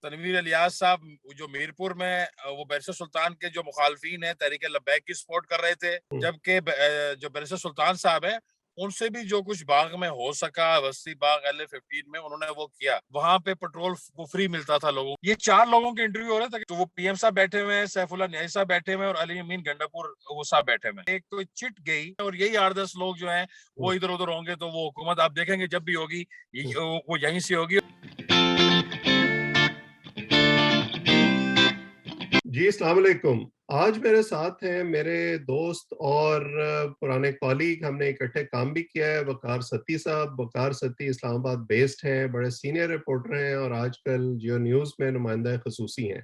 तनवीर इलियास साहब जो मीरपुर में वो बैरिस्टर सुल्तान के जो मुखालफिन है तहरीक लब्बैक की सपोर्ट कर रहे थे, जबकि जो बैरिस्टर सुल्तान साहब है उनसे भी जो कुछ बाग में हो सका, वस्ती बाग LA-15 में उन्होंने वो किया। वहां पे पेट्रोल वो फ्री मिलता था लोगों। ये 4 लोगों के इंटरव्यू हो रहे थे, तो वो PM साहब बैठे हुए हैं, सैफुल्लाह न्यासी साहब बैठे हुए हैं और अली अमीन गंडापुर वो साहब बैठे हुए हैं। एक तो चिट गई और यही 8-10 लोग जो हैं वो इधर उधर होंगे, तो वो हुकूमत आप देखेंगे जब भी होगी वो यहीं से होगी। जी अस्सलाम वालेकुम। आज मेरे साथ हैं मेरे दोस्त और पुराने कॉलीग, हमने इकट्ठे काम भी किया है, वकार सत्ती साहब। वकार सत्ती इस्लामाबाद बेस्ड हैं, बड़े सीनियर रिपोर्टर हैं और आजकल जियो न्यूज़ में नुमाइंदा खसूसी हैं।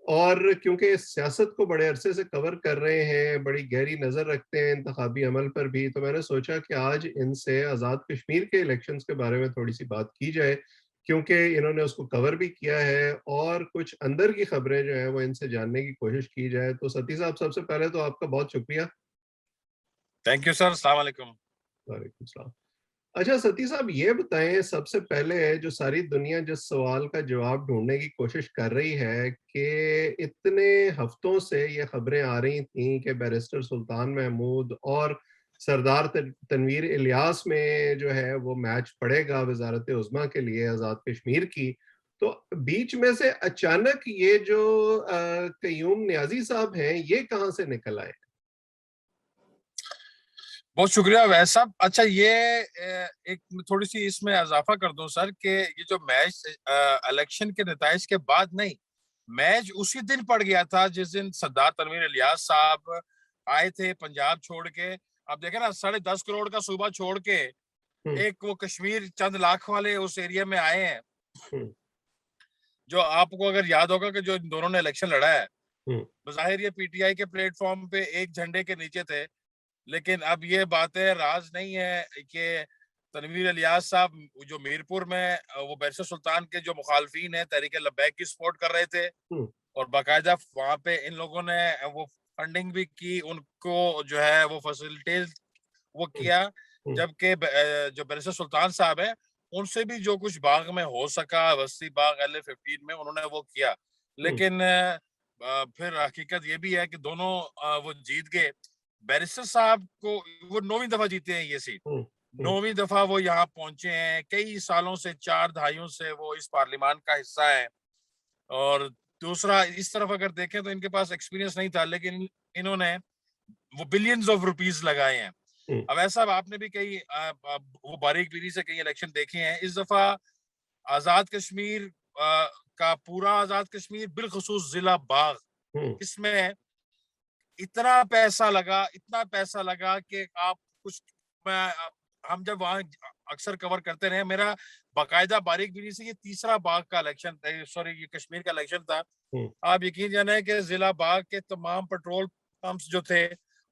और क्योंकि इस सियासत को बड़े अरसे से कवर कर रहे हैं, बड़ी गहरी नज़र रखते हैं इंतखाबी अमल पर भी, तो मैंने सोचा कि आज इनसे आज़ाद कश्मीर के इलेक्शंस के बारे में थोड़ी सी बात की जाए, क्योंकि इन्होंने उसको कवर भी किया है और कुछ अंदर की खबरें जो हैं वो इनसे जानने की कोशिश की जाए। तो सती साहब, सबसे पहले तो आपका बहुत शुक्रिया। Thank you sir. अस्सलाम वालेकुम। वालेकुम सलाम। अच्छा सती साहब, ये बताएं सबसे पहले, जो सारी दुनिया जिस सवाल का जवाब ढूंढने की कोशिश कर रही है कि इतने हफ्तों से ये खबरें आ रही थी कि बैरिस्टर सुल्तान महमूद और सरदार तनवीर इलियास में जो है वो मैच पड़ेगा वजारत उज़्मा के लिए आज़ाद कश्मीर की, तो बीच में से अचानक ये जो कयूम नियाजी साहब हैं, ये कहाँ से निकल आए? बहुत शुक्रिया वैस साहब। अच्छा, ये एक थोड़ी सी इसमें इजाफा कर दूं सर कि ये जो मैच इलेक्शन के नताइज के बाद नहीं, मैच उसी दिन पड़ गया था जिस दिन सरदार तनवीर इलियास साहब आए थे पंजाब छोड़ के। आप देखें ना, 10.5 करोड़ का सूबा छोड़ के हम्म। एक वो कश्मीर चंद लाख वाले उस एरिया में आए हैं। हम्म। जो आपको अगर याद होगा कि जो इन दोनों ने इलेक्शन लड़ा है, हम्म। बज़ाहिर ये PTI के प्लेटफॉर्म पे एक झंडे के नीचे थे, लेकिन अब ये बातें राज नहीं है कि तनवीर इलियास साहब जो मीरपुर में वो बैरिस्टर सुल्तान के जो मुखालफिन है तहरीक लब्बैक की सपोर्ट कर रहे थे, हम्म। और बाकायदा वहां पे इन लोगों ने वो फंडिंग भी की, उनको जो है वो फैसिलिटेट वो हम्म। किया। हम्म। जबकि जो बैरिस्टर सुल्तान साहब है उनसे भी जो कुछ बाग में हो सका, वस्ती बाग LA-15 में उन्होंने वो किया। हम्म। लेकिन फिर हकीकत ये भी है कि दोनों वो जीत गए। बैरिस्टर साहब को वो 9वीं दफा जीते हैं ये सीट। हम्म। हम्म। 9वीं दफा वो यहाँ पहुंचे हैं। कई सालों से, 4 दहाइयों से वो इस पार्लियामान का हिस्सा है। और दूसरा, इस तरफ अगर देखें तो इनके पास एक्सपीरियंस नहीं था, लेकिन इन्होंने वो बिलियंस ऑफ रुपीस लगाए हैं। हम्म। अब ऐसा आपने भी कई वो बारीक बीनी से कई इलेक्शन देखे हैं। इस दफा आजाद कश्मीर का पूरा आजाद कश्मीर, बिलखुसूस जिला बाग, हम्म। इसमें इतना पैसा लगा कि आप कुछ, मैं हम जब वहां अक्सर कवर करते रहे, मेरा बाकायदा बारीक बीनी से ये तीसरा बाग का इलेक्शन, सॉरी ये कश्मीर का इलेक्शन था। हम्म। आप यकीन जाने कि जिला बाग के तमाम पेट्रोल पंप्स जो थे,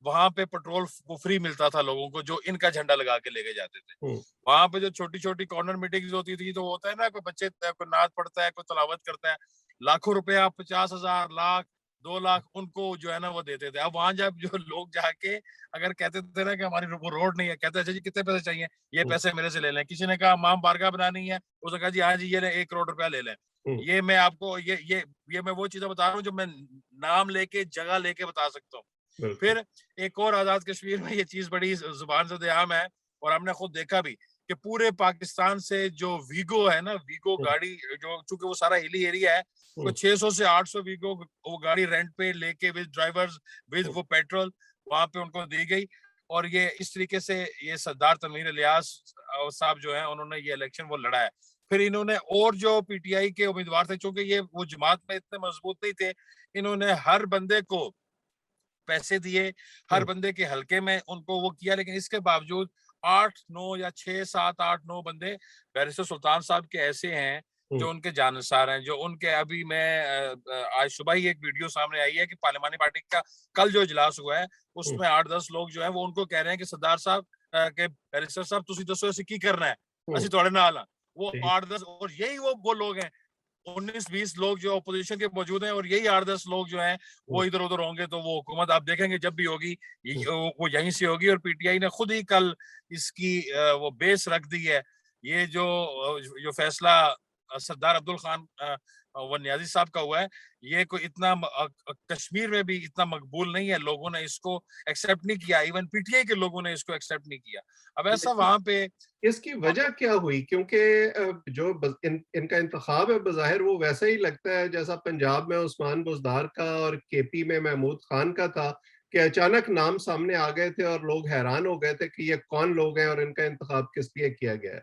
वहां पे पेट्रोल वो फ्री मिलता था लोगों को जो इनका झंडा लगा के लेके जाते थे। हम्म। वहां पे जो छोटी छोटी कॉर्नर मीटिंग्स होती थी, तो होता है ना, कोई बच्चे कोई नाच पढ़ता है, कोई तलावत करता है, लाखों रुपया, 50,000, लाख, 2 लाख उनको जो है ना वो देते थे। अब वहां जब जो लोग जाके अगर कहते थे ना कि हमारी वो रोड नहीं है, कहते अच्छा जी कितने पैसे चाहिए, ये हम्म। पैसे मेरे से ले लें। किसी ने कहा माम बारगाह बनानी है, उसने कहा जी हाँ जी, ये ले 1 करोड़ रुपया ले लें। हम्म। ये मैं आपको ये मैं वो चीजें बता रहा हूँ जो मैं नाम लेके, जगह लेके बता सकता हूँ। बिल्कुल। फिर एक और आजाद कश्मीर में ये चीज बड़ी जुबान ज़द आम है, और हमने खुद देखा भी कि पूरे पाकिस्तान से जो वीगो है ना, वीगो हम्म। गाड़ी, जो चूंकि वो सारा हिली एरिया है, तो हम्म। 600 से 800 वीगो वो गाड़ी रेंट पे लेके विद ड्राइवर्स, विद हम्म। वो पेट्रोल वहां पे उनको दी गई। और ये इस तरीके से ये सरदार तनवीर इलियास साहब जो है उन्होंने ये इलेक्शन वो लड़ा है। फिर इन्होंने, और जो PTI के उम्मीदवार थे, चूंकि ये वो जमात में इतने मजबूत नहीं थे, इन्होंने हर बंदे को पैसे दिए, हर हम्म। बंदे के हलके में उनको वो किया। लेकिन इसके बावजूद 8-9 या 6-7-8-9 बंदे बैरिस्टर सुल्तान साहब के ऐसे हैं हम्म। जो उनके जानसार हैं, जो उनके, अभी मैं आज सुबह ही एक वीडियो सामने आई है कि पार्लियामानी पार्टी का कल जो इजलास हुआ है, हम्म। उसमें 8-10 लोग जो है वो उनको कह रहे हैं कि सरदार साहब के बैरिस्टर साहब तुसी दसो ऐसे की करना है, हम्म। असि तुहाडे नाल हां। वो ठीक। 8-10, और यही वो लोग हैं, 19-20 लोग जो अपोजिशन के मौजूद हैं, और यही 8-10 लोग जो हैं हम्म। वो इधर उधर होंगे, तो वो हुकूमत आप देखेंगे जब भी होगी हम्म। वो यहीं से होगी। और PTI ने खुद ही कल इसकी वो बेस रख दी है। ये जो फैसला सरदार अब्दुल खान वो नियाजी साहब का हुआ है, ये कोई इतना कश्मीर में भी इतना मकबूल नहीं है, लोगों ने इसको एक्सेप्ट नहीं किया, इवन पीटीआई के लोगों ने इसको एक्सेप्ट नहीं किया। अब ऐसा वहां पे इसकी वजह क्या हुई? क्योंकि जो इनका इंतखाब है बज़ाहिर वो वैसा ही लगता है जैसा पंजाब में उस्मान बुज़दार का और केपी में महमूद खान का था, कि अचानक नाम सामने आ गए थे और लोग हैरान हो गए थे कि ये कौन लोग हैं और इनका इंतखाब किस लिए किया गया है।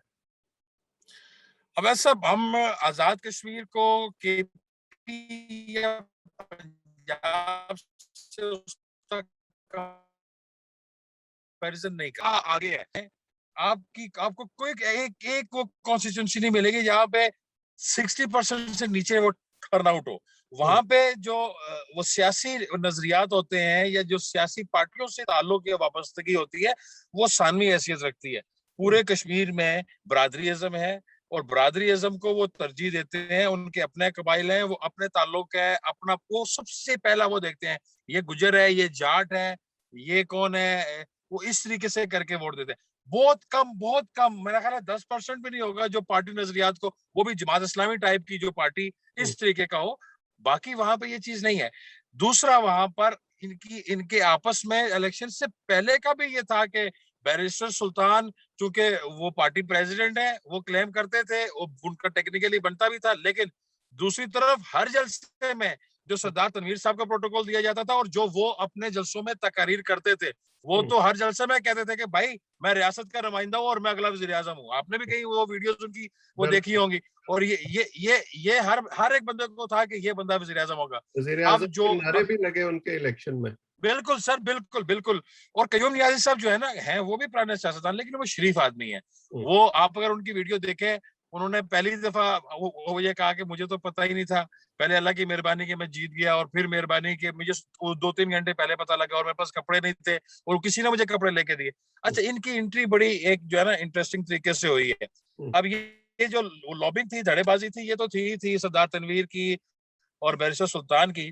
अब ऐसा हम आजाद कश्मीर को केपी या पंजाब से उसका कंपैरिजन नहीं कर आगे है। आपको कोई एक एक वो कॉन्स्टिट्यूंसी नहीं मिलेगी जहां पे 60% से नीचे वो टर्न आउट हो। वहां पे जो वो सियासी नजरियात होते हैं या जो सियासी पार्टियों से ताल्लुक या वाबस्तगी होती है, वो सानवी हैसियत रखती है। पूरे कश्मीर में बरादरीइज्म है और बरादरीइज्म को वो तरजीह देते हैं। उनके अपने कबाइल हैं, वो अपने ताल्लुक है, अपना वो सबसे पहला वो देखते हैं, ये गुजर है, ये जाट है, ये कौन है, वो इस तरीके से करके वोट देते हैं। बहुत कम, मेरा ख्याल है 10% भी नहीं होगा जो पार्टी नजरियात को, वो भी जमात इस्लामी टाइप की जो पार्टी इस तरीके का हो। बाकी वहां पे ये चीज नहीं है। दूसरा, वहां पर इनके आपस में इलेक्शन से पहले का भी ये था कि बैरिस्टर सुल्तान, चूंकि वो पार्टी प्रेसिडेंट है, वो क्लेम करते थे, उनका टेक्निकली बनता भी था, लेकिन दूसरी तरफ हर जलसे में जो सरदार तनवीर साहब का प्रोटोकॉल दिया जाता था और जो वो अपने जलसों में तकारीर करते थे, वो तो हर जलसे में कहते थे कि भाई मैं रियासत का नुमाइंदा हूँ और मैं अगला वजीर आजम हूँ। आपने भी कहीं वो वीडियोस उनकी वो देखी होंगी। और ये हर एक बंदे को था कि ये बंदा वजीर आजम होगा। वज़ीर अब आज़म जो के नारे भी लगे उनके इलेक्शन में। बिल्कुल सर, बिल्कुल बिल्कुल। और कयूम नियाज़ी साहब जो है ना, है वो भी पुराने सियासतदान, लेकिन वो शरीफ आदमी है। वो आप अगर उनकी वीडियो देखें, उन्होंने पहली दफा वो ये कहा कि मुझे तो पता ही नहीं था, पहले अल्लाह की मेहरबानी कि मैं जीत गया, और फिर मेहरबानी कि मुझे 2-3 घंटे पहले पता लगा और मेरे पास कपड़े नहीं थे और किसी ने मुझे कपड़े लेके दिए। अच्छा, इनकी एंट्री बड़ी एक जो है ना इंटरेस्टिंग तरीके से हुई है। अब ये जो लॉबिंग थी, धड़ेबाजी थी, ये तो थी सरदार तनवीर की और बैरिस्टर सुल्तान की।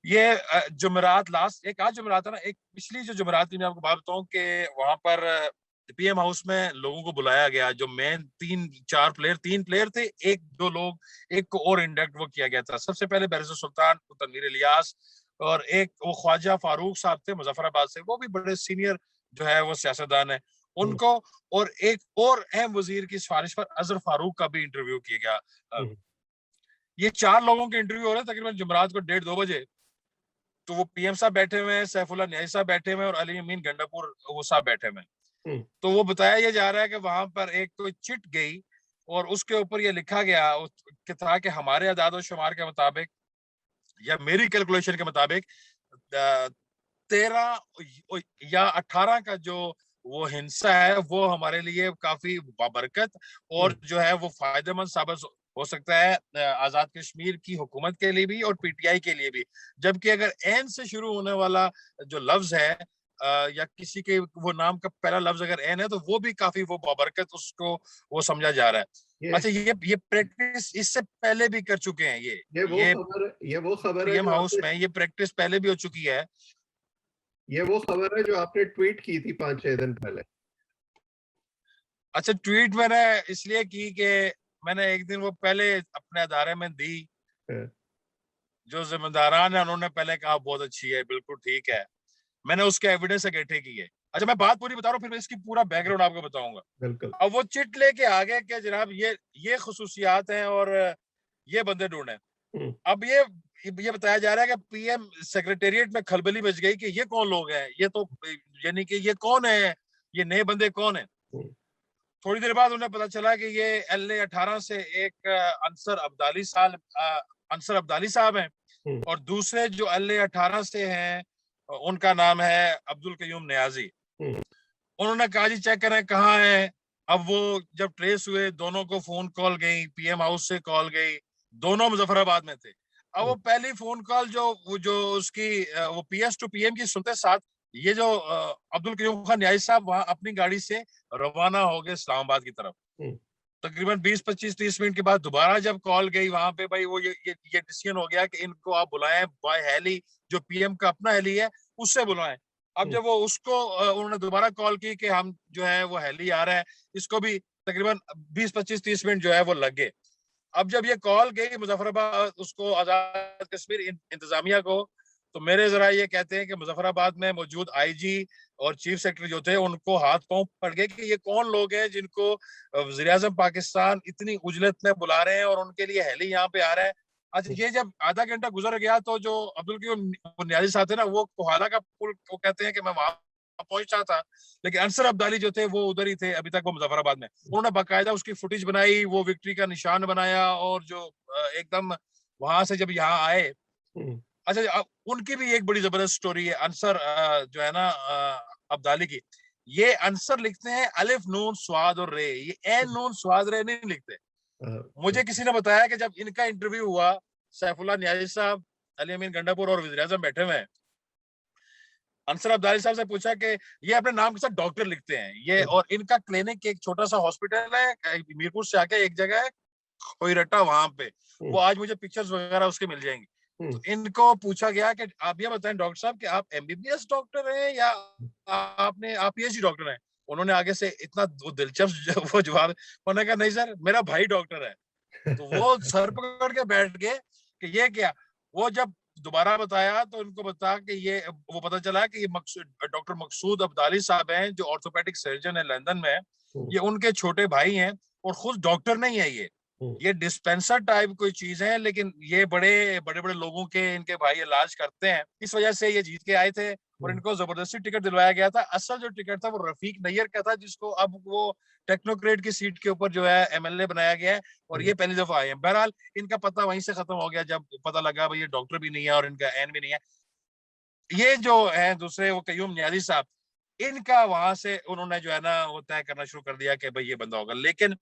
ये जुमेरात, लास्ट एक आज जुमेरात है ना, एक पिछली जो जुमेरात थी, मैं आपको बात बताऊं कि वहां पर पीएम हाउस में लोगों को बुलाया गया, जो मेन 3 प्लेयर थे, एक दो लोग, एक को और इंडक्ट वो किया गया था। सबसे पहले बैरिस्टर सुल्तान, तनवीर इलियास, और एक वो ख्वाजा फारूक साहब थे मुजफ्फराबाद से, वो भी बड़े सीनियर जो है वो सियासतदान है, उनको, और एक और अहम वजीर की सिफारिश पर अजहर फारूक का भी इंटरव्यू किया गया। ये 4 लोगों के इंटरव्यू हो रहे हैं तकरीबन जुमेरात को 1:30-2 बजे। तो वो पीएम साहब बैठे हुए हैं, सैफुल्लाह न्याजी साहब बैठे हुए हैं और अली अमीन गंडापुर वो साहब बैठे हुए हैं। तो वो बताया ये जा रहा है कि वहां पर एक कोई चिट गई और उसके ऊपर ये लिखा गया कि था कि हमारे अदाद शुमार के मुताबिक या मेरी कैलकुलेशन के मुताबिक 13 या 18 का जो वो हिंसा है वो हमारे लिए काफी बाबरकत और जो है वो फायदेमंद साबित हो सकता है आजाद कश्मीर की हुकूमत के लिए भी और पीटीआई के लिए भी। जबकि अगर एन से शुरू होने वाला जो लफ्ज है या किसी के वो नाम का पहला लफ्ज अगर एन है, तो वो भी काफी वो बाबरकत उसको वो समझा जा रहा है। अच्छा, ये प्रैक्टिस इससे पहले भी कर चुके हैं, ये वो खबर है पीएम जो हाउस आपने में ये प्रैक्टिस पहले भी हो चुकी है। ये वो खबर है जो आपने ट्वीट की थी 5-6 दिन पहले। अच्छा, ट्वीट मैंने इसलिए की कि मैंने एक दिन वो पहले अपने अदारे में दी, जो जिम्मेदारान है उन्होंने पहले कहा बहुत अच्छी है, बिल्कुल ठीक है, मैंने उसके एविडेंस इकट्ठे किए। अच्छा, मैं बात पूरी बता रहा हूँ, फिर मैं इसकी पूरा बैकग्राउंड आपको बताऊंगा। बिल्कुल। अब वो चिट लेके आ गए कि जनाब ये खुसूसियात हैं और ये बंदे ढूंढे। अब ये बताया जा रहा है कि पीएम सेक्रेटेरिएट में खलबली मच गई कि ये कौन लोग हैं, ये तो यानी कि ये कौन है, ये नए बंदे कौन है। थोड़ी देर बाद उन्हें पता चला कि ये LA-18 से एक अंसर अब्दाली साहब हैं और दूसरे जो LA-18 से हैं उनका नाम है अब्दुल कयूम नियाजी। उन्होंने कहा जी चेक करें कहाँ है। अब वो जब ट्रेस हुए, दोनों को फोन कॉल गई, पीएम हाउस से कॉल गई, दोनों मुजफ्फराबाद में थे। अब वो पहली फोन कॉल जो उसकी वो PS टू PM की सुनते साथ ये जो अब्दुल कयूम खान न्याजी साहब वहां अपनी गाड़ी से रवाना हो गए इस्लामाबाद की तरफ। तकरीबन 20-25-30 मिनट के बाद दोबारा जब कॉल गई वहां पे, भाई वो ये डिसीजन हो गया कि इनको आप बुलाएं बाय हेली, जो पीएम का अपना हेली है उससे बुलाएं। अब जब वो उसको उन्होंने दोबारा कॉल की कि हम जो है वो हेली आ रहा है, इसको भी तकरीबन 20-25-30 मिनट जो है वो लग गए। अब जब ये कॉल गई मुजफ्फराबाद उसको आजाद कश्मीर इंतजामिया को, तो मेरे जरा ये कहते हैं कि मुजफ्फराबाद में मौजूद आईजी और चीफ सेक्रेटरी जो थे उनको हाथ पांव पड़ गए कि ये कौन लोग हैं जिनको वज़ीर आज़म पाकिस्तान इतनी उजलत में बुला रहे हैं और उनके लिए हेली यहाँ पे आ रहा है। अच्छा, ये जब आधा घंटा गुजर गया तो जो अब्दुल क़य्यूम नियाज़ी साहब थे ना, वो कोहाला का पुल वो कहते हैं कि मैं वहां पहुंचा था, लेकिन अंसर अब्दाली जो थे वो उधर ही थे, अभी तक वो मुजफ्फराबाद में। उन्होंने बाकायदा उसकी फुटेज बनाई, वो विक्ट्री का निशान बनाया और जो एकदम वहां से जब यहाँ आए। अच्छा, अब उनकी भी एक बड़ी जबरदस्त स्टोरी है अंसर जो है ना अब्दाली की। ये अंसर लिखते हैं अलिफ नून स्वाद और रे, ये ए नून स्वाद रे नहीं लिखते। मुझे किसी ने बताया कि जब इनका इंटरव्यू हुआ, सैफुल्लाह नियाज़ी साहब, अली अमीन गंडापुर और वज़ीर आज़म बैठे हुए हैं, अंसर अब्दाली साहब से पूछा कि ये अपने नाम के साथ डॉक्टर लिखते हैं ये, और इनका क्लिनिक एक छोटा सा हॉस्पिटल है मीरपुर से आके एक जगह है कोईरट्टा, वहां पे वो आज मुझे पिक्चर्स वगैरह उसके मिल जाएंगी। तो इनको पूछा गया कि आप ये बताएं डॉक्टर साहब कि आप एमबीबीएस डॉक्टर हैं या आप पीएचडी डॉक्टर हैं। उन्होंने आगे से इतना दिलचस्प वो जवाब, उन्होंने कहा नहीं सर मेरा भाई डॉक्टर है। तो वो सर पकड़ के बैठ गए कि ये क्या। वो जब दोबारा बताया तो इनको बता कि ये वो पता चला कि ये डॉक्टर मकसूद अब्दाली साहब हैं जो ऑर्थोपेडिक सर्जन है लंदन में, ये उनके छोटे भाई हैं और खुद डॉक्टर नहीं है ये डिस्पेंसर टाइप कोई चीज है, लेकिन ये बड़े बड़े बड़े लोगों के इनके भाई इलाज करते हैं। इस वजह से ये जीत के आए थे और इनको जबरदस्ती टिकट दिलवाया गया था। असल जो टिकट था वो रफीक नैयर का था, जिसको अब वो टेक्नोक्रेट की सीट के ऊपर जो है एमएलए बनाया गया है और ये पहली दफा आए हैं। बहरहाल इनका पता वहीं से खत्म हो गया जब पता लगा भाई ये डॉक्टर भी नहीं है और इनका एन भी नहीं है। ये जो है दूसरे वो कयूम नियाज़ी साहब, इनका वहां से उन्होंने जो है ना वो तय करना शुरू कर दिया कि भाई ये बंदा होगा, लेकिन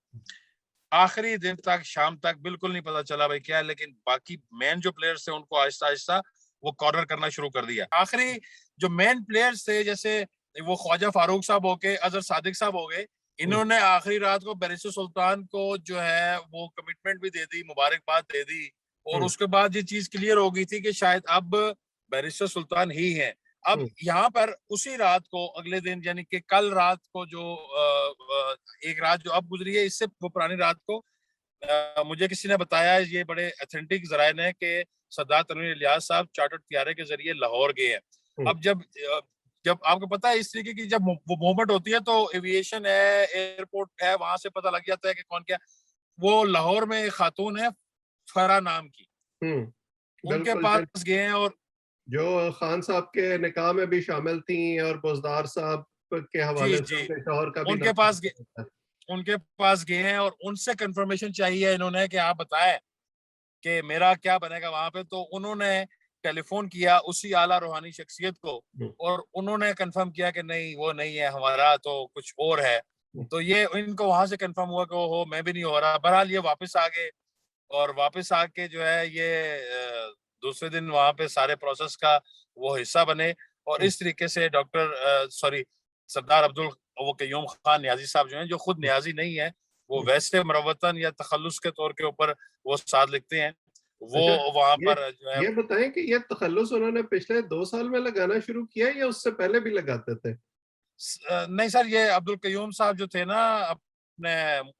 आखिरी दिन तक शाम तक बिल्कुल नहीं पता चला भाई क्या है। लेकिन बाकी मेन जो प्लेयर्स थे उनको आहिस्ता आहिस्ता वो कॉर्नर करना शुरू कर दिया। आखिरी जो मेन प्लेयर्स थे जैसे वो ख्वाजा फारूक साहब हो गए, अजहर सादिक साहब हो गए, इन्होंने आखिरी रात को बैरिस्टर सुल्तान को जो है वो कमिटमेंट भी दे दी, मुबारकबाद दे दी और उसके बाद ये चीज क्लियर हो गई थी कि शायद अब बैरिस्टर सुल्तान ही है। अब यहाँ पर उसी रात को अगले दिन यानी कि कल रात को जो एक रात जो अब गुजरी है, इससे वो पुरानी रात को मुझे किसी ने बताया, ये बड़े ऑथेंटिक जराए ने, कि सरदार तनवीर इलियास साहब चार्टर्ड तैयारे के जरिए लाहौर गए हैं। अब जब आपको पता है इस तरीके की जब वो मूवमेंट होती है तो एविएशन है, एयरपोर्ट है, वहां से पता लग जाता है कि कौन क्या। वो लाहौर में एक खातून है फरा नाम की, उनके पास गए हैं और जो खान साहब के निकाह में भी शामिल थी और बुज़दार साहब के हवाले से उनके शौहर का भी उनके पास गए हैं और उनसे कंफर्मेशन चाहिए इन्होंने कि आप बताएं कि मेरा क्या बनेगा वहां पे। तो उन्होंने टेलीफोन किया उसी आला रूहानी शख्सियत को और उन्होंने कंफर्म किया कि नहीं वो नहीं है हमारा, तो कुछ और है। तो ये इनको वहां से कंफर्म हुआ कि हो मैं भी नहीं हो रहा। बहरहाल ये वापस आ गए और वापस आके जो है ये दूसरे दिन वहां पे सारे प्रोसेस का वो हिस्सा बने और इस तरीके से सरदार अब्दुल वो कयूम खान नियाज़ी साहब जो हैं, जो खुद नियाज़ी नहीं है, वो वैसे मरवतन या तखल्लुस के तौर के ऊपर वो साथ लिखते हैं, वो वहां पर जो है। ये बताएं कि ये तखल्लुस उन्होंने पिछले 2 साल में लगाना शुरू किया या उससे पहले भी लगाते थे? नहीं सर, ये अब्दुल कयूम साहब जो थे ना अपने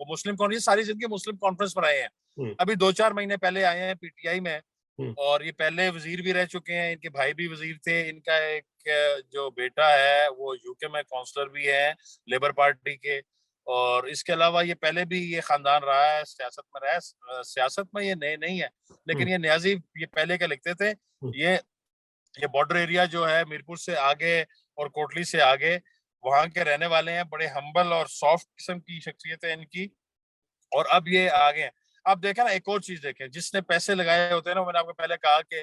मुस्लिम कॉन्फ्रेंस, सारी जिंदगी मुस्लिम कॉन्फ्रेंस पर आए हैं। अभी 2-4 महीने पहले आए हैं पीटीआई में और ये पहले वजीर भी रह चुके हैं, इनके भाई भी वजीर थे। इनका एक जो बेटा है वो यूके में काउंसलर भी है लेबर पार्टी के, और इसके अलावा ये पहले भी ये खानदान रहा है, सियासत में रहा है। सियासत में ये नए नहीं है, लेकिन ये नियाज़ी ये पहले के लिखते थे। ये बॉर्डर एरिया जो है मीरपुर से आगे और कोटली से आगे, वहां के रहने वाले हैं। बड़े हम्बल और सॉफ्ट किस्म की शख्सियत है इनकी और अब ये आगे हैं। अब देखें ना, एक और चीज देखें, जिसने पैसे लगाए होते हैं ना, मैंने आपको पहले कहा कि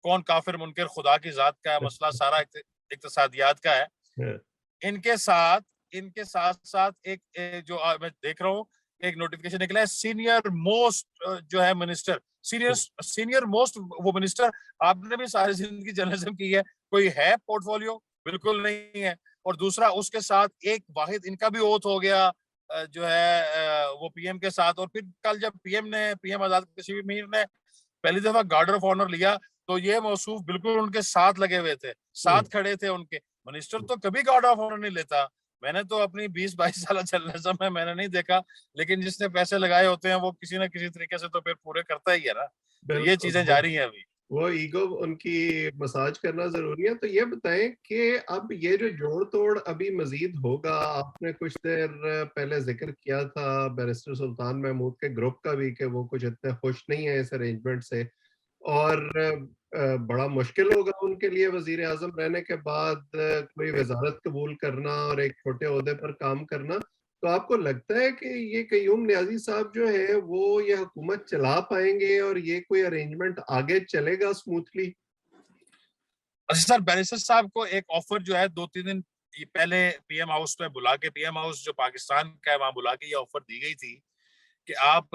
कौन काफिर मुनकिर खुदा की जात का है, मसला सारा इक्तिसादियात का है। इनके साथ साथ एक जो मैं देख रहा हूँ, एक नोटिफिकेशन निकला है सीनियर मोस्ट जो है मिनिस्टर, सीनियर मोस्ट वो मिनिस्टर। आपने भी सारी जिंदगी जर्नलिज्म की है, कोई है पोर्टफोलियो? बिल्कुल नहीं है। और दूसरा उसके साथ एक वाहिद इनका भी ओथ हो गया जो है वो पीएम के साथ। और फिर कल जब पीएम आजाद कश्मीर ने पहली दफा गार्ड ऑफ ऑनर लिया तो ये मौसूफ बिल्कुल उनके साथ लगे हुए थे, साथ खड़े थे उनके। मिनिस्टर तो कभी गार्ड ऑफ ऑनर नहीं लेता, मैंने तो अपनी 20-22 साल जर्नलिज्म में मैंने नहीं देखा, लेकिन जिसने पैसे लगाए होते हैं वो किसी ना किसी तरीके से तो फिर पूरे करता ही है ना। तो ये बिल्कुल, चीजें जारी हैं अभी। वो ईगो उनकी मसाज करना ज़रूरी है। तो ये बताएँ कि अब ये जो जोड़-तोड़ अभी मज़ीद होगा, आपने कुछ देर पहले ज़िक्र किया था बैरिस्टर सुल्तान महमूद के ग्रुप का भी कि वो कुछ इतने खुश नहीं है इस अरेंजमेंट से और बड़ा मुश्किल होगा उनके लिए वज़ीर-ए-आज़म रहने के बाद कोई वज़ारत कबूल करना और एक छोटे ओहदे पर काम करना। तो आपको लगता है कि ये कय्यूम नियाज़ी साहब जो हैं वो ये हुकूमत चला पाएँगे और ये कोई अरेंजमेंट आगे चलेगा स्मूथली? अच्छा सर, बैरिस्टर साहब को एक ऑफर जो है 2-3 दिन पहले पीएम हाउस में बुला के, पीएम हाउस जो पाकिस्तान का है वहां बुला के ये ऑफर दी गई थी कि आप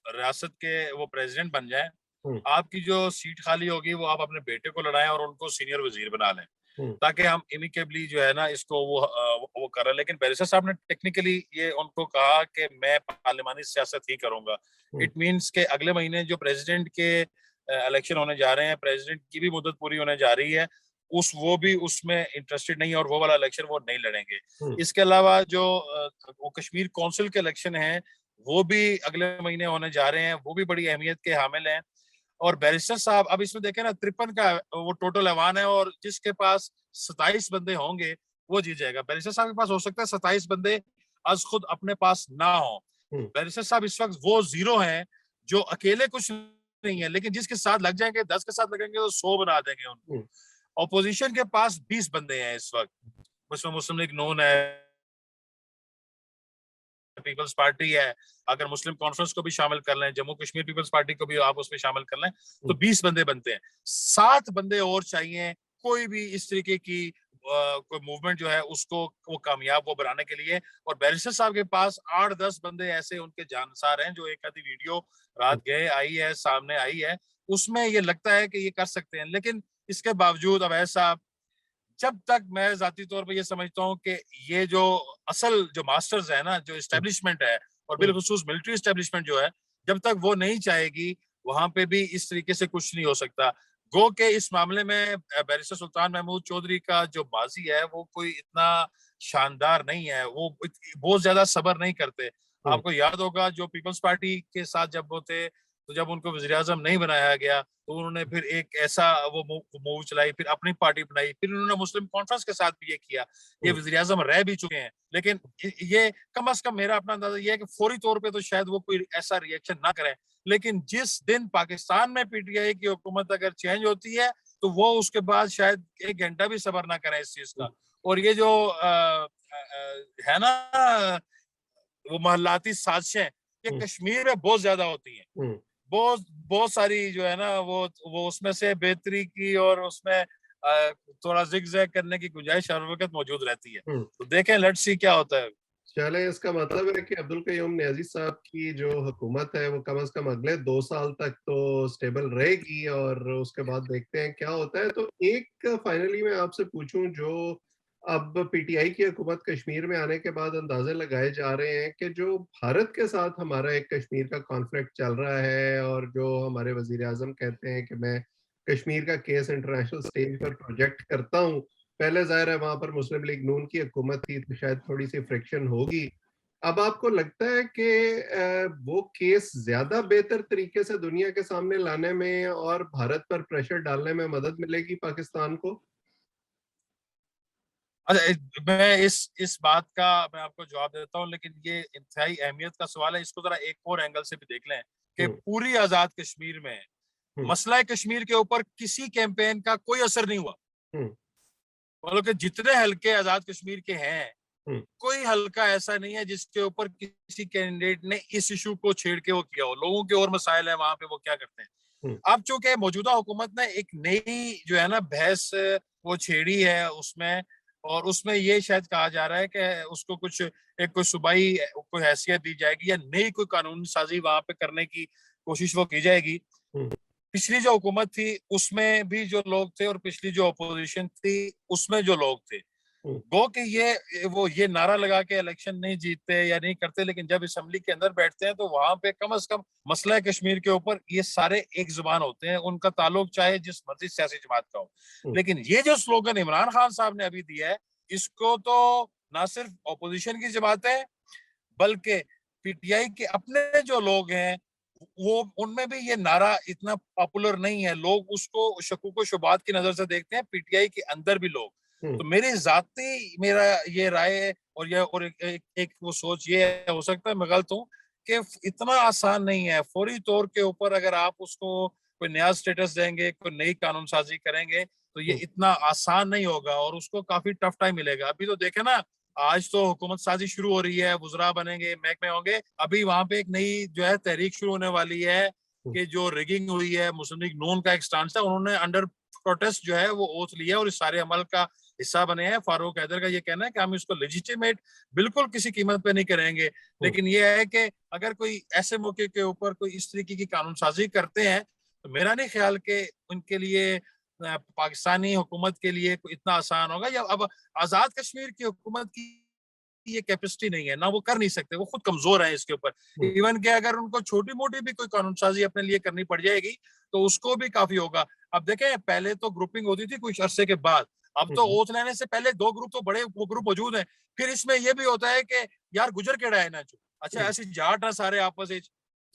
रियासत के वो प्रेसिडेंट बन जाएं, हुँ, आपकी जो सीट खाली होगी वो आप अपने बेटे को लड़ाएं और उनको सीनियर वजीर बना लें, हुँ, ताकि हम इमिकेबली जो है ना इसको वो कर रहे हैं। लेकिन बैरिस्टर साहब ने टेक्निकली ये उनको कहा कि मैं पार्लिमानी सियासत ही करूंगा। हुँ, इट मींस के अगले महीने जो प्रेसिडेंट के इलेक्शन होने जा रहे हैं, प्रेसिडेंट की भी मुद्दत पूरी होने जा रही है, उस वो भी उसमें इंटरेस्टेड नहीं है और वो वाला इलेक्शन वो नहीं लड़ेंगे। हुँ, इसके अलावा जो वो कश्मीर काउंसिल के इलेक्शन हैं वो भी अगले महीने होने जा रहे हैं, वो भी बड़ी अहमियत के हामिल हैं। और बैरिस्टर साहब अब इसमें देखें ना, 53 का वो टोटल ऐवान है और जिसके पास 27 बंदे होंगे वो जीत जाएगा। बैरिस्टर साहब के पास हो सकता है 27 बंदे आज खुद अपने पास ना हो। हुँ, बैरिस्टर साहब इस वक्त वो जीरो हैं जो अकेले कुछ नहीं है, लेकिन जिसके साथ लग जाएंगे, 10 के साथ लगेंगे तो 100 बना देंगे उनको। हुँ, ऑपोजिशन के पास 20 बंदे हैं इस वक्त, उसमें मुस्लिम लीग नून है, पीपल्स पार्टी है, अगर मुस्लिम कॉन्फ्रेंस को भी शामिल कर लें, जम्मू कश्मीर पीपल्स पार्टी को भी आप उसमें शामिल कर लें, तो हुँ, 20 बंदे बनते हैं। 7 बंदे और चाहिए कोई भी इस तरीके की कोई मूवमेंट जो है उसको वो कामयाब वो बनाने के लिए। और बैरिस्टर साहब के पास 8-10 बंदे ऐसे उनके जानसार हैं, जो एक आधी वीडियो हुँ, रात गए आई है, सामने आई है, उसमें ये लगता है कि ये कर सकते हैं। लेकिन इसके बावजूद अवैध साहब, जब तक मैं जाती तौर पे ये समझता हूँ कि ये जो असल जो मास्टर्स है ना, जो हुँ, इस्टेब्लिशमेंट है और हुँ, बिलखुसूस मिलिट्री इस्टेब्लिशमेंट जो है, जब तक वो नहीं चाहेगी वहां पे भी इस तरीके से कुछ नहीं हो सकता। गो के इस मामले में बैरिस्टर सुल्तान महमूद चौधरी का जो माजी है वो कोई इतना शानदार नहीं है, वो बहुत ज्यादा सब्र नहीं करते। हुँ, आपको याद होगा जो पीपल्स पार्टी के साथ जब वो थे, तो जब उनको वजीर आजम नहीं बनाया गया तो उन्होंने फिर एक ऐसा वो मूव चलाई, फिर अपनी पार्टी बनाई, फिर उन्होंने मुस्लिम कॉन्फ्रेंस के साथ भी ये किया। ये हुँ, वजीर आजम रह भी चुके हैं, लेकिन ये कम अज कम मेरा अपना अंदाजा ये है कि फौरी तौर पे तो शायद वो कोई ऐसा रिएक्शन ना करें, लेकिन जिस दिन पाकिस्तान में पीटीआई की हुकूमत अगर चेंज होती है तो वो उसके बाद शायद 1 घंटा भी सबर ना करें इस चीज हुँ, का। और ये जो है ना वो महल्लाती साजिशें, ये हुँ, कश्मीर में बहुत ज्यादा होती हैं। हुँ, बहुत बहुत सारी जो है ना वो उसमें से बेहतरी की और उसमें थोड़ा जिग-जैग करने की गुंजाइश हर वक्त मौजूद रहती है। हुँ। तो देखें, लेट्स सी क्या होता है। चलें, इसका मतलब है कि अब्दुल कयूम नियाज़ी साहब की जो हुकूमत है वो कम से कम अगले 2 साल तक तो स्टेबल रहेगी और उसके बाद देखते हैं क्या होता है। तो एक फाइनली मैं आपसे पूछूं, जो अब पीटीआई की हुकूमत कश्मीर में आने के बाद अंदाजे लगाए जा रहे हैं कि जो भारत के साथ हमारा एक कश्मीर का कॉन्फ्लिक्ट चल रहा है और जो हमारे वजीर आजम कहते हैं कि मैं कश्मीर का केस इंटरनेशनल स्टेज पर प्रोजेक्ट करता हूँ। पहले ज़ाहिर है वहाँ पर मुस्लिम लीग नून की हुकूमत थी तो शायद थोड़ी-सी फ्रिक्शन होगी। अब आपको लगता है कि वो केस ज़्यादा बेहतर तरीके से दुनिया के सामने लाने में और भारत पर प्रेशर डालने में मदद मिलेगी पाकिस्तान को? अच्छा, मैं इस बात का मैं आपको जवाब देता हूँ, लेकिन ये इंतहाई अहमियत का सवाल है। इसको जरा एक और एंगल से भी देख लें कि हुँ, पूरी आजाद कश्मीर में हुँ, मसला कश्मीर के ऊपर किसी कैंपेन का कोई असर नहीं हुआ। हुँ, मतलब कि जितने हल्के आजाद कश्मीर के हैं, हुँ, कोई हल्का ऐसा नहीं है जिसके ऊपर किसी कैंडिडेट ने इस इशू को छेड़ के वो किया हो। लोगों के और मसाइल है वहां पे, वो क्या करते हैं। हुँ, अब चूंकि मौजूदा हुकूमत ने एक नई जो है ना बहस वो छेड़ी है उसमें, और उसमें ये शायद कहा जा रहा है कि उसको कुछ एक कोई सूबाई कोई हैसियत दी जाएगी या नई कोई कानून साजी वहां पे करने की कोशिश वो की जाएगी। हुँ, पिछली जो हुकूमत थी उसमें भी जो लोग थे और पिछली जो अपोजिशन थी उसमें जो लोग थे, हुँ, गो कि ये नारा लगा के इलेक्शन नहीं जीतते या नहीं करते, लेकिन जब असेंबली के अंदर बैठते हैं तो वहां पे कम से कम मसला कश्मीर के ऊपर ये सारे एक जुबान होते हैं, उनका ताल्लुक चाहे जिस मर्जी सियासी जमात का हो। हुँ, लेकिन ये जो स्लोगन इमरान खान साहब ने अभी दिया है, इसको तो ना सिर्फ ऑपोजिशन की जमातें बल्कि पीटीआई के अपने जो लोग हैं वो उनमें भी ये नारा इतना पॉपुलर नहीं है। लोग उसको शकूक शुबात की नजर से देखते हैं, पीटीआई के अंदर भी लोग। हम्म, तो मेरा ये राय है और एक वो सोच ये हो सकता है मैं गलत हूँ कि इतना आसान नहीं है फौरी तौर के ऊपर अगर आप उसको कोई नया स्टेटस देंगे, कोई नई कानून साजी करेंगे तो ये हम्म, इतना आसान नहीं होगा और उसको काफी टफ टाइम मिलेगा। अभी तो देखे ना, आज तो हुकूमत साजी शुरू हो रही है, वुजरा बनेंगे, महकमे होंगे। अभी वहां पे एक नई जो है तहरीक शुरू होने वाली है हम्म, कि जो रिगिंग हुई है, मुस्लिम लीग नून का एक स्टांस था, उन्होंने अंडर प्रोटेस्ट जो है वो ओथ लिया और इस सारे अमल का हिस्सा बने हैं। फारूक हैदर का ये कहना है कि हम इसको लेजिटिमेट बिल्कुल किसी कीमत पे नहीं करेंगे, हम्म, लेकिन ये है कि अगर कोई ऐसे मौके के ऊपर कोई इस तरीके की कानून साजी करते हैं तो मेरा नहीं ख्याल कि उनके लिए पाकिस्तानी हुकूमत के लिए इतना आसान होगा। या अब आजाद कश्मीर की हुकूमत की ये कैपेसिटी नहीं है ना, वो कर नहीं सकते, वो खुद कमजोर है इसके ऊपर। हम्म, इवन के अगर उनको छोटी मोटी भी कोई कानून साजी अपने लिए करनी पड़ जाएगी तो उसको भी काफी होगा। अब देखें, पहले तो ग्रुपिंग होती थी कुछ अरसे के बाद, अब तो हम्म, ओथ लेने से पहले दो ग्रुप तो बड़े वो ग्रुप मौजूद हैं। फिर इसमें यह भी होता है कि यार गुजर केड़ा है ना, अच्छा हम्म। ऐसे जाट ना सारे आपस में,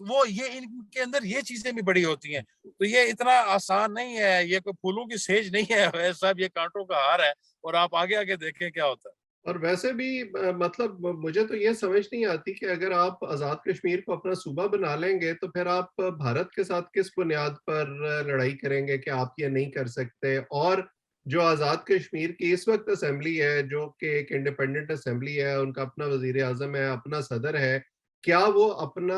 तो वो ये इनके अंदर ये चीजें भी बड़ी होती हैं। तो ये इतना आसान नहीं है, ये कोई फूलों की सेज नहीं है वैसा, ये कांटों का हार है और आप आगे आगे देखें क्या होता है। और वैसे भी मतलब मुझे तो ये समझ नहीं आती कि अगर आप आज़ाद कश्मीर को अपना सूबा बना लेंगे तो फिर आप भारत के साथ किस बुनियाद पर लड़ाई करेंगे कि आप ये नहीं कर सकते। और जो आज़ाद कश्मीर की इस वक्त असेंबली है, जो कि एक इंडिपेंडेंट असेंबली है, उनका अपना वजीर आजम है, अपना सदर है, क्या वो अपना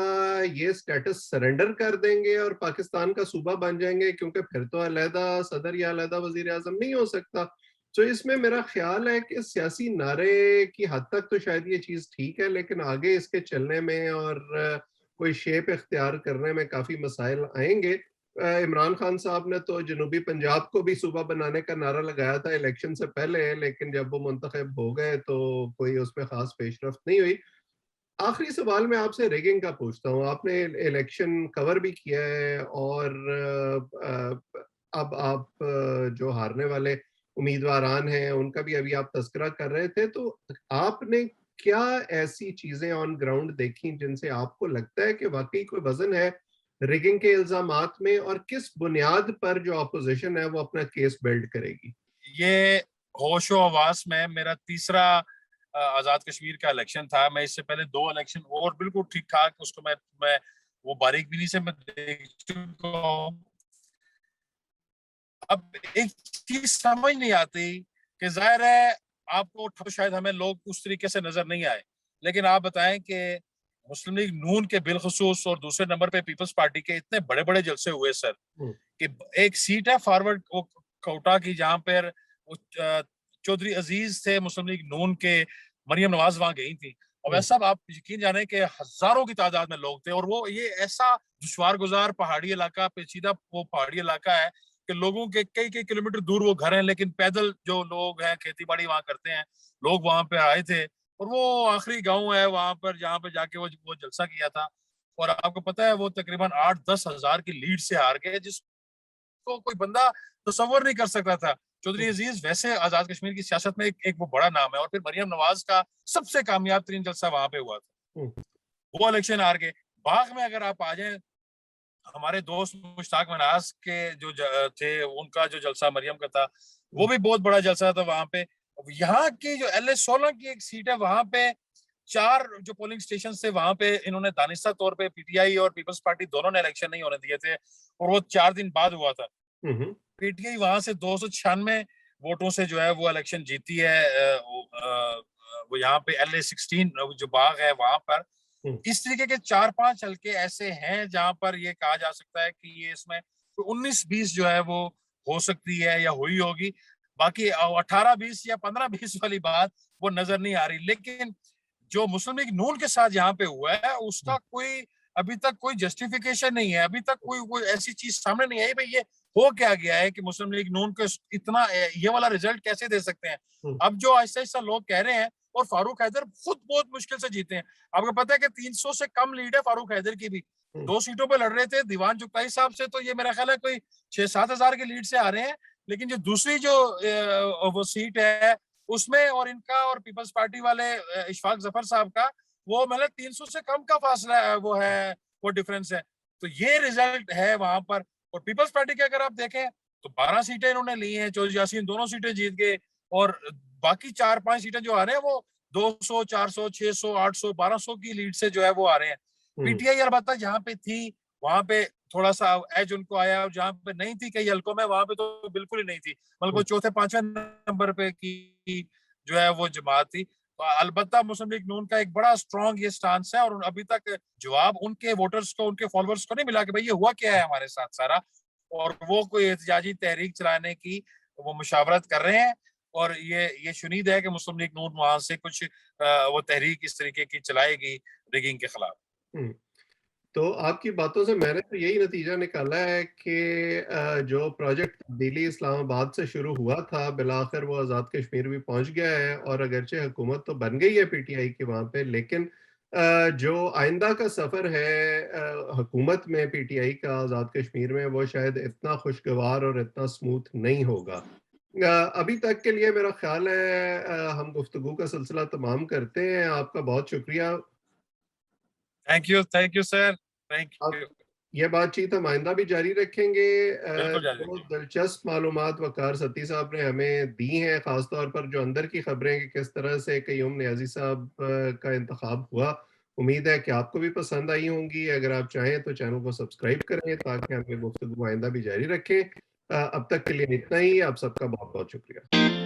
ये स्टेटस सरेंडर कर देंगे और पाकिस्तान का सूबा बन जाएंगे? क्योंकि फिर तो अलहदा सदर या अलहदा वजीर आजम नहीं हो सकता। तो इसमें मेरा ख्याल है कि सियासी नारे की हद तक तो शायद ये चीज ठीक है, लेकिन आगे इसके चलने में और कोई शेप इख्तियार करने में काफी मसाइल आएंगे। इमरान खान साहब ने तो जनूबी पंजाब को भी सूबा बनाने का नारा लगाया था इलेक्शन से पहले, लेकिन जब वो मुंतखब हो गए तो कोई उसमें खास पेशरफ्त नहीं हुई। आखिरी सवाल मैं आपसे रेगिंग का पूछता हूँ। आपने इलेक्शन कवर भी किया है और अब आप जो हारने वाले उम्मीदवारान हैं उनका भी अभी आप तस्करा कर रहे थे, तो आपने क्या ऐसी चीजें ऑन ग्राउंड देखी जिनसे आपको लगता है कि वाकई कोई वजन है रिगिंग के इल्जामात में, और किस बुनियाद पर जो अपोजिशन है वो अपना केस बिल्ड करेगी? ये होशो हवास में मेरा तीसरा आजाद कश्मीर का इलेक्शन था। मैं इससे पहले दो इलेक्शन और बिल्कुल ठीक ठाक उसको मैं वो बारीक से मैं देख चुका हूँ। अब एक चीज समझ नहीं आती कि जाहिर है आपको तो शायद हमें लोग उस तरीके से नजर नहीं आए, लेकिन आप बताएं कि मुस्लिम लीग नून के बिलखसूस और दूसरे नंबर पे पीपल्स पार्टी के इतने बड़े बड़े जलसे हुए सर, हम्म, कि एक सीट है फॉरवर्ड कोटा की जहां पर चौधरी अजीज थे मुस्लिम लीग नून के, मरियम नवाज वहां गई थी। और हम्म, वैसा आप यकीन जाने कि हजारों की तादाद में लोग थे और वो ये ऐसा दुश्वार गुजार पहाड़ी इलाका, पेचीदा वो पहाड़ी इलाका है कि लोगों के कई कई किलोमीटर दूर वो घर हैं, लेकिन पैदल जो लोग हैं खेती बाड़ी वहां करते हैं, लोग वहां पे आए थे। और वो आखिरी गांव है वहां पर जहां पे जाके वो जलसा किया था। और आपको पता है वो तकरीबन 8-10 हजार की लीड से हार गए, जिसको कोई बंदा तसव्वुर नहीं कर सकता था। चौधरी हम्म, अजीज वैसे आजाद कश्मीर की सियासत में एक वो बड़ा नाम है, और फिर मरियम नवाज का सबसे कामयाब तरीन जलसा वहां पे हुआ था, हम्म, वो इलेक्शन हार के। बाग में अगर आप आ जाए, हमारे दोस्त मुश्ताक मनास के जो थे उनका जो जलसा मरियम का था वो हम्म, भी बहुत बड़ा जलसा था वहां पे। यहाँ की जो LA-16 की एक सीट है वहां पे चार जो पोलिंग स्टेशन थे वहां पे इन्होंने दानिशा तौर पे पीटीआई और पीपल्स पार्टी दोनों ने इलेक्शन नहीं होने दिए थे और वो 4 दिन बाद हुआ था। हम्म, पीटीआई वहां से 296 वोटों से जो है वो इलेक्शन जीती है। वो यहाँ पे LA-16 जो बाग है वहां पर हम्म, इस तरीके के 4-5 हल्के ऐसे हैं जहां पर ये कहा जा सकता है कि ये इसमें 19-20 जो है वो हो सकती है या हुई होगी। बाकी 18-20 या 15-20 वाली बात वो नजर नहीं आ रही। लेकिन जो मुस्लिम लीग नून के साथ यहाँ पे हुआ है उसका कोई अभी तक कोई जस्टिफिकेशन नहीं है, अभी तक कोई कोई ऐसी चीज सामने नहीं आई भाई ये हो क्या गया है कि मुस्लिम लीग नून को इतना ये वाला रिजल्ट कैसे दे सकते हैं। हम्म, अब जो ऐसा ऐसा लोग कह रहे हैं, और फारूक हैदर खुद बहुत मुश्किल से जीते हैं। आपको पता है कि 300 से कम लीड है फारूक हैदर की भी, हम्म, 2 सीटों पे लड़ रहे थे। दीवान चुगताई साहब से तो ये मेरा ख्याल है कोई 6-7 हजार की लीड से आ रहे हैं। लेकिन जो दूसरी जो वो सीट है उसमें और इनका और पीपल्स पार्टी वाले इशफाक जफर साहब का वो मतलब 300 से कम का फासला है, वो डिफरेंस है। तो ये रिजल्ट है वहां पर। और पीपल्स पार्टी के अगर आप देखें तो 12 सीटें इन्होंने ली हैं, चौधरी यासीन दोनों सीटें जीत गए, और बाकी 4-5 सीटें जो आ रहे हैं वो 200, 400, 600, 800, 1200 की लीड से जो है वो आ रहे हैं। पीटीआई अलबत्ता जहां पे थी वहां पे थोड़ा सा एज उनको आया, और जहां पे नहीं थी कई हलकों में वहां पे तो बिल्कुल ही नहीं थी, मतलब वो चौथे पांचवें नंबर पे की जो है वो जमात थी। तो अलबत्ता मुस्लिम लीग नून का एक बड़ा स्ट्रॉन्ग ये स्टांस है, और अभी तक जवाब उनके वोटर्स को, उनके फॉलोअर्स को नहीं मिला कि भाई ये हुआ क्या है हमारे साथ सारा, और वो कोई एहतजाजी तहरीक चलाने की वो मुशावरत कर रहे हैं। और ये शुनीद है कि मुस्लिम लीग नून वहां से कुछ वो तहरीक इस तरीके की चलाएगी रिगिंग के खिलाफ। हम्म। तो आपकी बातों से मैंने तो यही नतीजा निकाला है कि जो प्रोजेक्ट तब्दीली इस्लामाबाद से शुरू हुआ था बिलाखिर वो आज़ाद कश्मीर भी पहुंच गया है, और अगरचे हुकूमत तो बन गई है पीटीआई की वहां पे, लेकिन जो आइंदा का सफर है हुकूमत में पीटीआई का आज़ाद कश्मीर में, वो शायद इतना खुशगवार और इतना स्मूथ नहीं होगा। अभी तक के लिए मेरा ख्याल है हम गुफ्तगू का सिलसिला तमाम करते हैं। आपका बहुत शुक्रिया। थैंक यू सर, थैंक अब यू। ये बातचीत हम आइंदा भी जारी रखेंगे। बिल्कुल जारी जो रखेंगे। दिलचस्प मालूमात वकार सती साहब ने हमें दी हैं, खासतौर पर जो अंदर की खबरें कि किस तरह से कय्यूम नियाज़ी साहब का इंतखाब हुआ, उम्मीद है कि आपको भी पसंद आई होंगी। अगर आप चाहें तो चैनल को सब्सक्राइब करें ताकि हम ये गुफ्तगू आइंदा भी जारी रखें। अब तक के लिए इतना ही। आप सबका बहुत बहुत शुक्रिया।